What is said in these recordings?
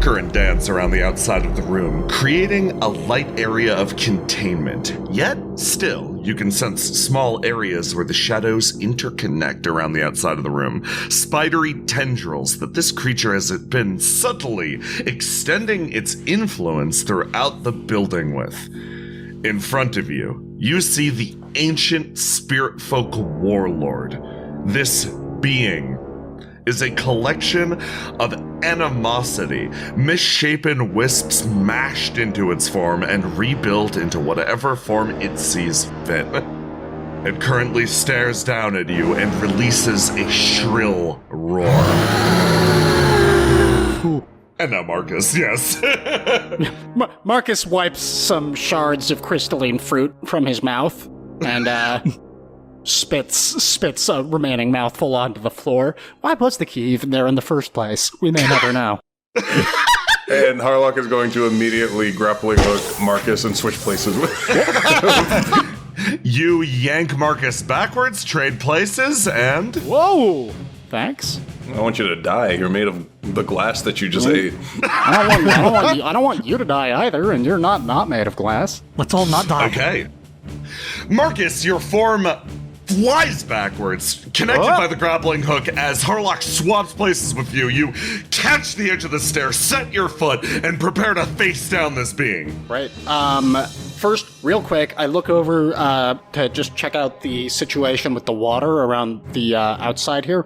flicker and dance around the outside of the room, creating a light area of containment. Yet, still, you can sense small areas where the shadows interconnect around the outside of the room. Spidery tendrils that this creature has been subtly extending its influence throughout the building with. In front of you, you see the ancient spirit folk warlord. This being is a collection of animosity, misshapen wisps mashed into its form and rebuilt into whatever form it sees fit. It currently stares down at you and releases a shrill roar. And now Marcus, yes. Marcus wipes some shards of crystalline fruit from his mouth and spits a remaining mouthful onto the floor. Why was the key even there in the first place? We may never know. And Harlock is going to immediately grappling hook Marcus and switch places with him. You yank Marcus backwards, trade places, and... Whoa! Thanks. I want you to die. You're made of the glass that you just ate. I don't want you to die either, and you're not made of glass. Let's all not die. Okay. Marcus, your form flies backwards, connected by the grappling hook. As Harlock swaps places with you, you catch the edge of the stair, set your foot, and prepare to face down this being. Right. First, real quick, I look over to just check out the situation with the water around the outside here.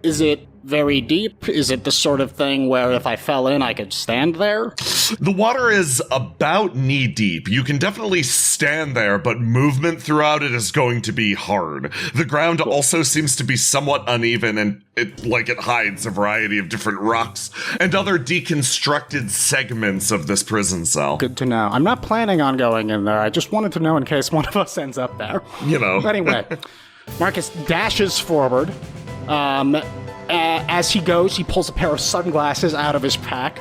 Is it very deep? Is it the sort of thing where if I fell in, I could stand there? The water is about knee deep. You can definitely stand there, but movement throughout it is going to be hard. The ground also seems to be somewhat uneven, and it hides a variety of different rocks and other deconstructed segments of this prison cell. Good to know. I'm not planning on going in there. I just wanted to know in case one of us ends up there. You know. Anyway, Marcus dashes forward. As he goes, he pulls a pair of sunglasses out of his pack,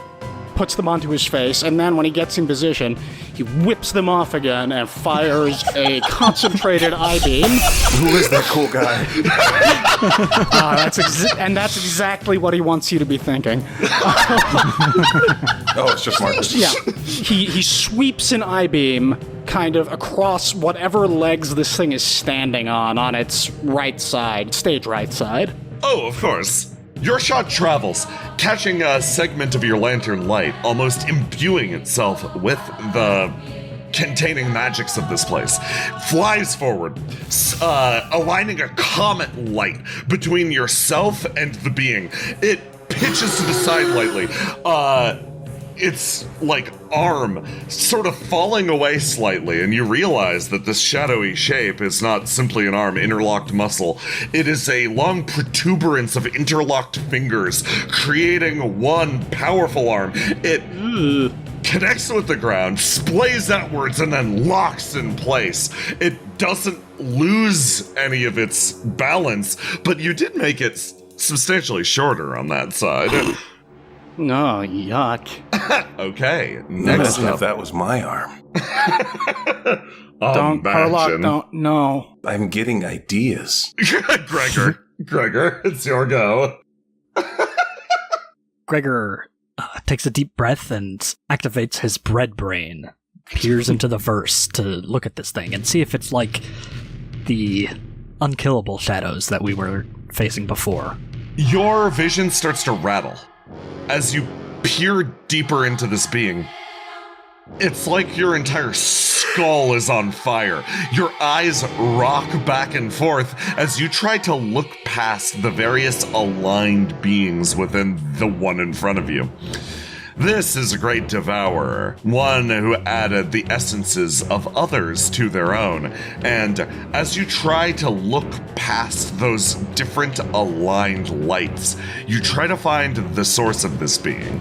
puts them onto his face, and then when he gets in position, he whips them off again and fires a concentrated I-beam. Who is that cool guy? That's exactly what he wants you to be thinking. Oh, it's just Marcus. Yeah. He sweeps an I-beam kind of across whatever legs this thing is standing on its right side, stage right side. Oh, of course. Your shot travels, catching a segment of your lantern light, almost imbuing itself with the containing magics of this place. Flies forward, aligning a comet light between yourself and the being. It pitches to the side lightly. Its arm sort of falling away slightly, and you realize that this shadowy shape is not simply an arm, interlocked muscle. It is a long protuberance of interlocked fingers, creating one powerful arm. It connects with the ground, splays outwards, and then locks in place. It doesn't lose any of its balance, but you did make it substantially shorter on that side. No, yuck. Okay, Next if that was my arm. Harlock, don't, no. I'm getting ideas. Gregor, it's your go. Gregor takes a deep breath and activates his bread brain, peers into the verse to look at this thing and see if it's like the unkillable shadows that we were facing before. Your vision starts to rattle as you peer deeper into this being. It's like your entire skull is on fire. Your eyes rock back and forth as you try to look past the various aligned beings within the one in front of you. This is a great devourer, one who added the essences of others to their own. And as you try to look past those different aligned lights, you try to find the source of this being.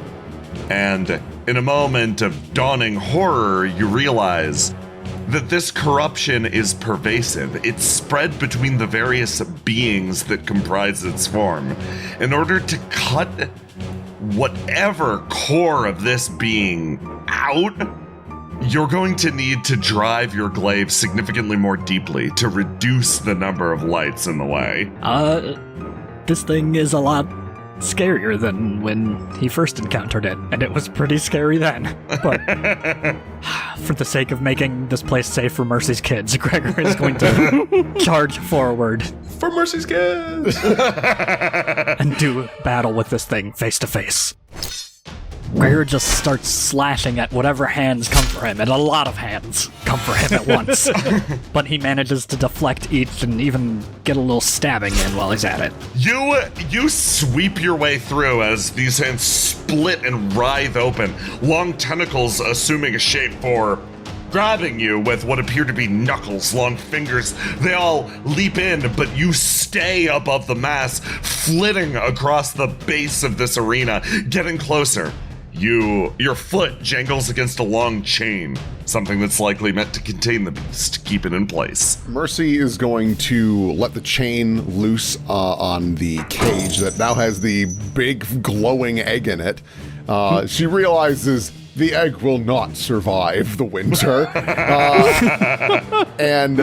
And in a moment of dawning horror, you realize that this corruption is pervasive. It's spread between the various beings that comprise its form. In order to cut whatever core of this being out, you're going to need to drive your glaive significantly more deeply to reduce the number of lights in the way. This thing is a lot scarier than when he first encountered it, and it was pretty scary then. But for the sake of making this place safe for Mercy's kids, Gregor is going to charge forward For Mercy's kids! and do battle with this thing face to face. Gregor just starts slashing at whatever hands come for him, and a lot of hands come for him at once. But he manages to deflect each and even get a little stabbing in while he's at it. You sweep your way through as these hands split and writhe open, long tentacles assuming a shape for grabbing you with what appear to be knuckles, long fingers. They all leap in, but you stay above the mass, flitting across the base of this arena, getting closer. Your foot jangles against a long chain, something that's likely meant to contain the beast, to keep it in place. Mercy is going to let the chain loose on the cage that now has the big glowing egg in it. She realizes the egg will not survive the winter, and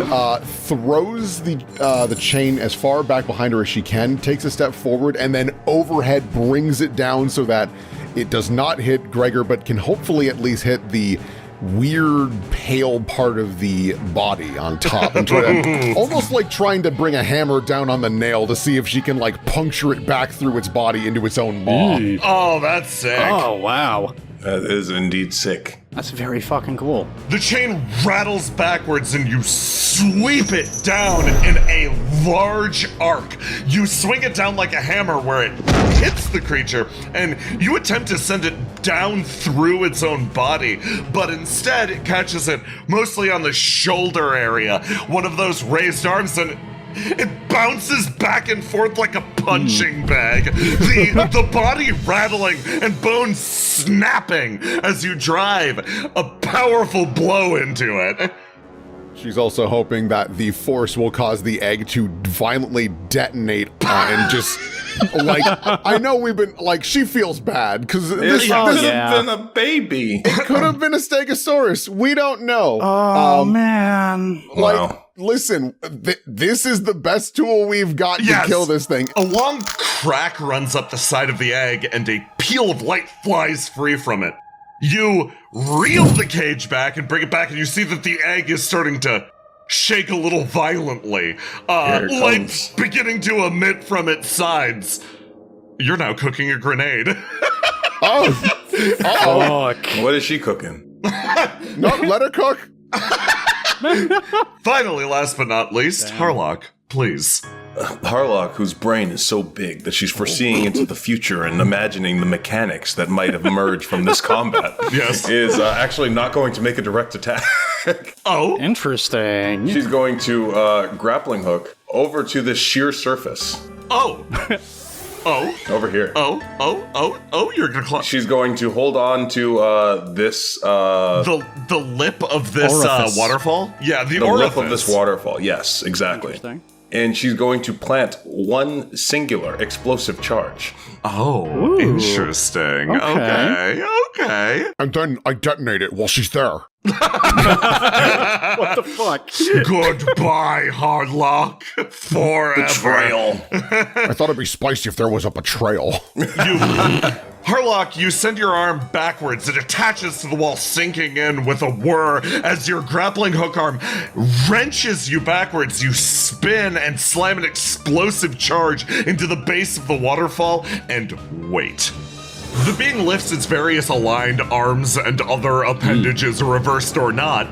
throws the chain as far back behind her as she can, takes a step forward, and then overhead brings it down so that it does not hit Gregor, but can hopefully at least hit the weird pale part of the body on top, and try to, almost like trying to bring a hammer down on the nail to see if she can like puncture it back through its body into its own maw. Oh, that's sick. Oh, wow. That is indeed sick. That's very fucking cool. The chain rattles backwards and you sweep it down in a large arc. You swing it down like a hammer where it hits the creature, and you attempt to send it down through its own body, but instead it catches it mostly on the shoulder area, one of those raised arms, and it bounces back and forth like a punching bag, the body rattling and bones snapping as you drive a powerful blow into it. She's also hoping that the force will cause the egg to violently detonate and just, like, I know we've been, like, she feels bad, because this Could have yeah. been a baby. could have been a Stegosaurus. We don't know. Oh, man. Like, Wow. listen, this is the best tool we've got to kill this thing. A long crack runs up the side of the egg, and a peal of light flies free from it. You reel the cage back and bring it back, and you see that the egg is starting to shake a little violently. Here it Light comes. beginning to emit from its sides. You're now cooking a grenade. Oh, uh-oh. Fuck. What is she cooking? No, let her cook. Finally, last but not least, Harlock, please. Harlock, whose brain is so big that she's foreseeing into the future and imagining the mechanics that might have emerged from this combat, Yes. is actually not going to make a direct attack. Oh, Interesting. She's going to grappling hook over to this sheer surface oh, oh, over here. oh, you're gonna climb. She's going to hold on to this The lip of this Orifice. Waterfall? Yeah, the the orifice. lip of this waterfall. Yes, exactly. Interesting. And she's going to plant one singular explosive charge. Oh, interesting. Okay. Okay. And then I detonate it while she's there. What the fuck? Goodbye, Hardlock. Forever. Betrayal. I thought it'd be spicy if there was a betrayal. Harlock, you send your arm backwards. It attaches to the wall, sinking in with a whir as your grappling hook arm wrenches you backwards. You spin and slam an explosive charge into the base of the waterfall and wait. The being lifts its various aligned arms and other appendages, reversed or not,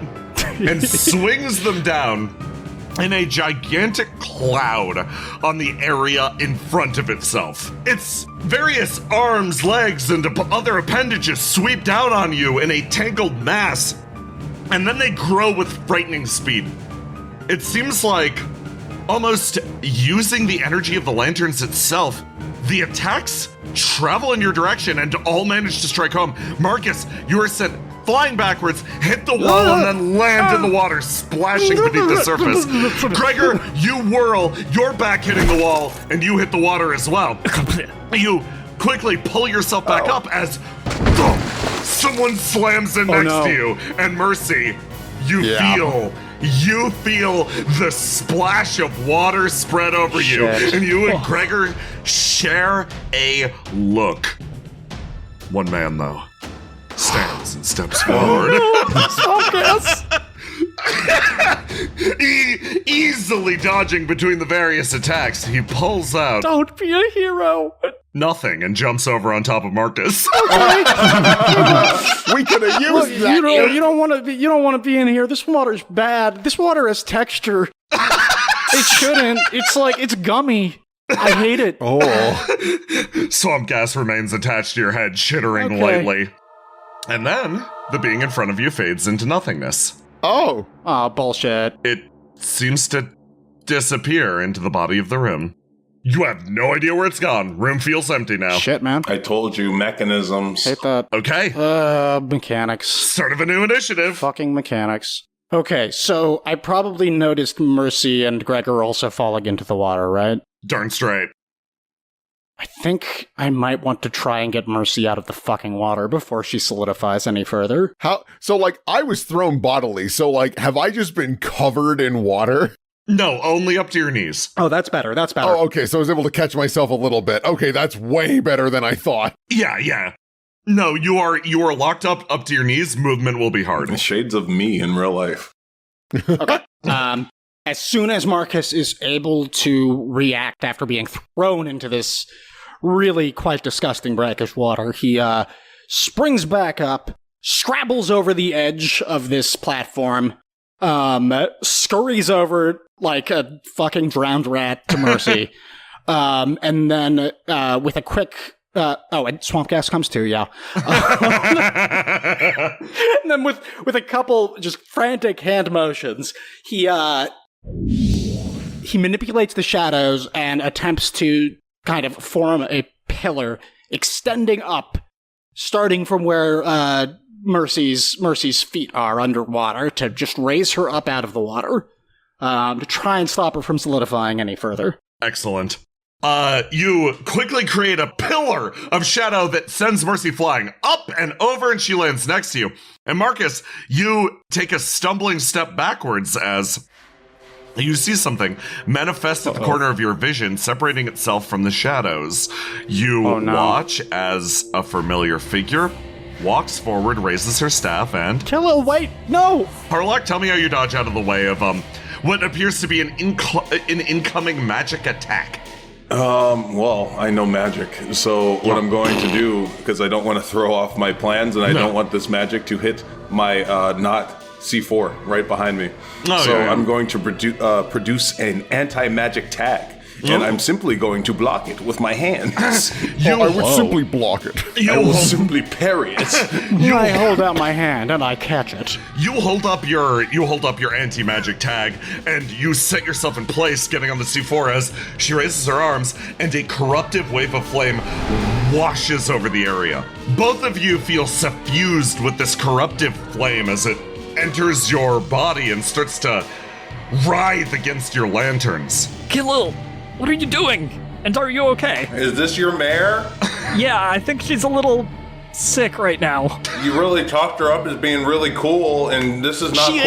and swings them down in a gigantic cloud on the area in front of itself. Its various arms, legs, and other appendages sweep down on you in a tangled mass, and then they grow with frightening speed. It seems like almost using the energy of the lanterns itself, the attacks travel in your direction and all manage to strike home. Marcus, you are sent flying backwards, hit the wall, and then land in the water, splashing beneath the surface. Gregor, you whirl, your back hitting the wall, and you hit the water as well. You quickly pull yourself back up as someone slams in next to you. And Mercy, you feel you feel the splash of water spread over you, and you and Gregor share a look. One man, though, stands and steps forward. Easily dodging between the various attacks, he pulls out Don't be a hero. nothing and jumps over on top of Marcus. We could have used that. You don't want to be in here. This water's bad. This water has texture. It shouldn't. It's gummy. I hate it. Oh. Swamp gas remains attached to your head, shittering lightly. And then, the being in front of you fades into nothingness. Oh. Oh, bullshit. It seems to disappear into the body of the room. You have no idea where it's gone. Room feels empty now. Shit, man. I told you, mechanisms. Hate that. Okay, Mechanics. start of a new initiative. Fucking mechanics. Okay, so I probably noticed Mercy and Gregor also falling into the water, right? Darn straight. I think I might want to try and get Mercy out of the fucking water before she solidifies any further. How? So, like, I was thrown bodily. So, like, have I just been covered in water? No, only up to your knees. Oh, that's better. That's better. Oh, okay. So I was able to catch myself a little bit. Okay, that's way better than I thought. Yeah. No, you are locked up to your knees. Movement will be hard. Shades of me in real life. Okay. As soon as Marcus is able to react after being thrown into this really quite disgusting brackish water, he springs back up, scrabbles over the edge of this platform, scurries over like a fucking drowned rat to Mercy, and then with a quick... and swamp gas comes too, yeah. And then with a couple just frantic hand motions, he manipulates the shadows and attempts to kind of form a pillar extending up, starting from where Mercy's feet are underwater, to just raise her up out of the water, to try and stop her from solidifying any further. Excellent. You quickly create a pillar of shadow that sends Mercy flying up and over, and she lands next to you. And Marcus, you take a stumbling step backwards as you see something manifest at the corner of your vision, separating itself from the shadows. You watch as a familiar figure walks forward, raises her staff, and... Killa, wait, no! Harlock, tell me how you dodge out of the way of what appears to be an incoming magic attack. Well, I know magic, so what I'm going to do, because I don't want to throw off my plans, and I don't want this magic to hit my not C4 right behind me. I'm going to produce an anti-magic tag. And I'm simply going to block it with my hands. I would simply block it. I will simply parry it. I hold out my hand and I catch it. You hold up your anti-magic tag, and you set yourself in place, getting on the C4 as she raises her arms, and a corruptive wave of flame washes over the area. Both of you feel suffused with this corruptive flame as it enters your body and starts to writhe against your lanterns. Khalil, what are you doing? And are you okay? Is this your mare? Yeah, I think she's a little sick right now. You really talked her up as being really cool, and this is not cool.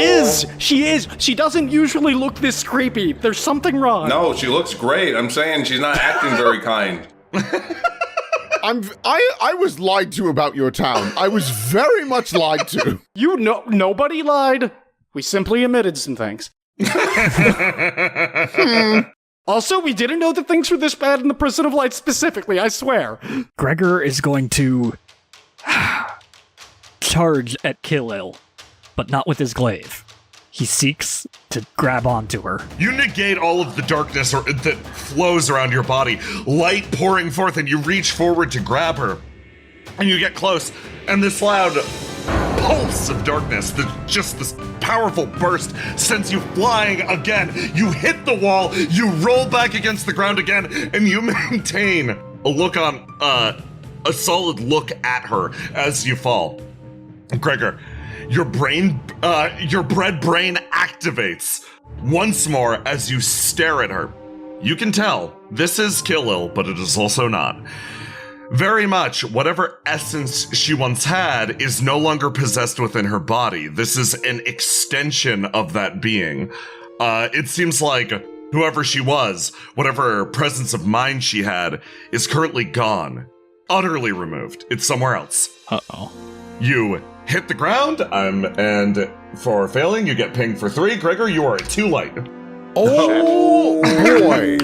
She is. She doesn't usually look this creepy. There's something wrong. No, she looks great. I'm saying she's not acting very kind. I was lied to about your town. I was very much lied to. Nobody lied. We simply omitted some things. Also, we didn't know that things were this bad in the Prison of Light specifically, I swear. Gregor is going to charge at Khalil, but not with his glaive. He seeks to grab onto her. You negate all of the darkness that flows around your body, light pouring forth, and you reach forward to grab her. And you get close, and this loud pulse of darkness, just this powerful burst, sends you flying again. You hit the wall, you roll back against the ground again, and you maintain a solid look at her as you fall. Gregor, your bread brain activates once more as you stare at her. You can tell this is Khalil, but it is also not. Very much. Whatever essence she once had is no longer possessed within her body. This is an extension of that being. It seems like whoever she was, whatever presence of mind she had, is currently gone. Utterly removed. It's somewhere else. Uh-oh. You hit the ground, and for failing, you get pinged for 3. Gregor, you are at 2 light. Oh, boy.